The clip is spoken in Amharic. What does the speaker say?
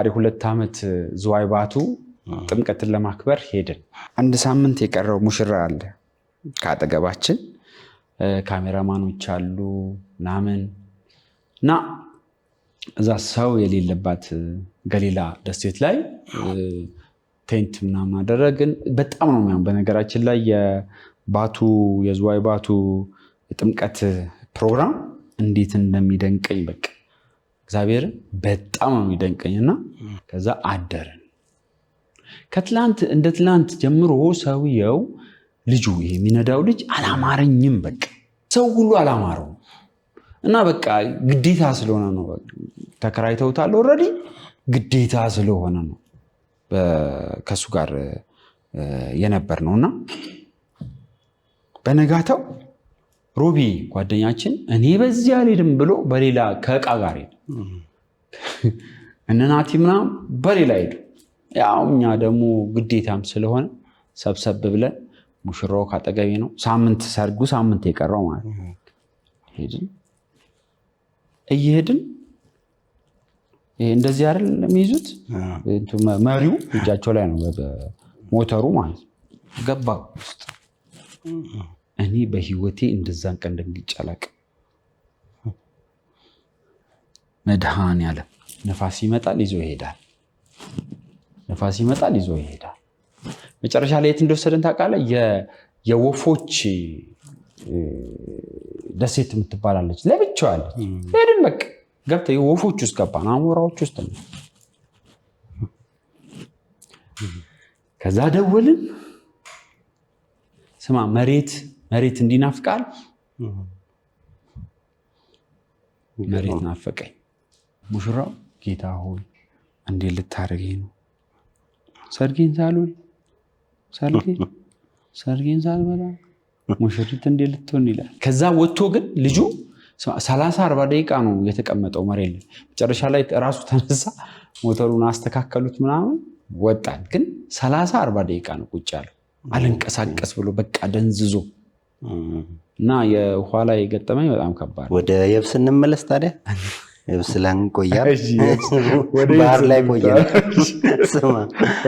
2 ዓመት ዝዋይ ባቱ ጥምቀትን ለማክበር ሄድን። አንድ ሳምንት የቀረው ሙሽራ አለ ካጠገባችን፣ ካሜራማኖች አሉ ምናምን እና እዛ ሰው የሌለባት ገሊላ ደሴት ላይ ቴንት ምናምን አደረግን። በጣም ነው የሚያምር። በነገራችን ላይ የዝዋይ ባቱ የጥምቀት ፕሮግራም እንዴት እንደሚደንቀኝ በቃ እግዚአብሔር በጣም ነው የሚደንቀኝና ከዛ አደረን። ከትላንት እንደ ትላንት ጀምሮ ሰውየው ልጁ የሚነዳው ልጅ አላማረኝም። በቃ ሰው ሁሉ አላማረው እና በቃ ግዴታ ስለሆነ ነው። ተከራይተውታል ኦልሬዲ፣ ግዴታ ስለሆነ ነው ከሱ ጋር የነበር ነውና በነጋታው ሮቢ ጓደኛችን እኔ በዚህ አልሄድም ብሎ በሌላ ከዕቃ ጋር ሄደ። እነ ናቲ ምናምን በሌላ ሄዱ። ያው እኛ ደግሞ ግዴታም ስለሆነ ሰብሰብ ብለን ሙሽራው ካጠገቤ ነው። ሰርጉ ሳምንት የቀረው ማለት ሄድን። እየሄድን እንደዚህ አይደል የሚይዙት መሪው እጃቸው ላይ ነው ሞተሩ ማለት ገባ ውስጥ። እኔ በህይወቴ እንደዛን ቀን ደንግጬ አላውቅም። መድኃኔዓለም ነፋስ ይመጣል ይዞ ይሄዳል፣ ነፋስ ይመጣል ይዞ ይሄዳል። መጨረሻ ላይ የት እንደወሰደን ታውቃለህ? የወፎች ደሴት የምትባላለች ለብቻው አለች። ሄድን በቃ ገብተን የወፎች ውስጥ ገባን፣ አሞራዎች ውስጥ ነው። ከዛ ደወልን። ስማ መሬት እንዲናፍቃል መሬት ናፈቀኝ። ሙሽራው ጌታ ሆይ እንዴት ልታረገኝ ነው? ሰርጌን ሳልውል ሰርጌን ሳልበላ ሙሽሪት እንዴት ልትሆን ይላል። ከዛ ወጥቶ ግን ልጁ 30-40 ደቂቃ ነው የተቀመጠው መሬት ላይ። መጨረሻ ላይ ራሱ ተነሳ፣ ሞተሩን አስተካከሉት ምናምን ወጣን። ግን 30-40 ደቂቃ ነው ቁጭ ያለው አልንቀሳቀስ ብሎ በቃ ደንዝዞ እና የኋላ የገጠመኝ በጣም ከባድ። ወደ የብስ እንመለስ ታዲያ። የብስ ላይ እንቆያ፣ ባህር ላይ ቆያ። ስማ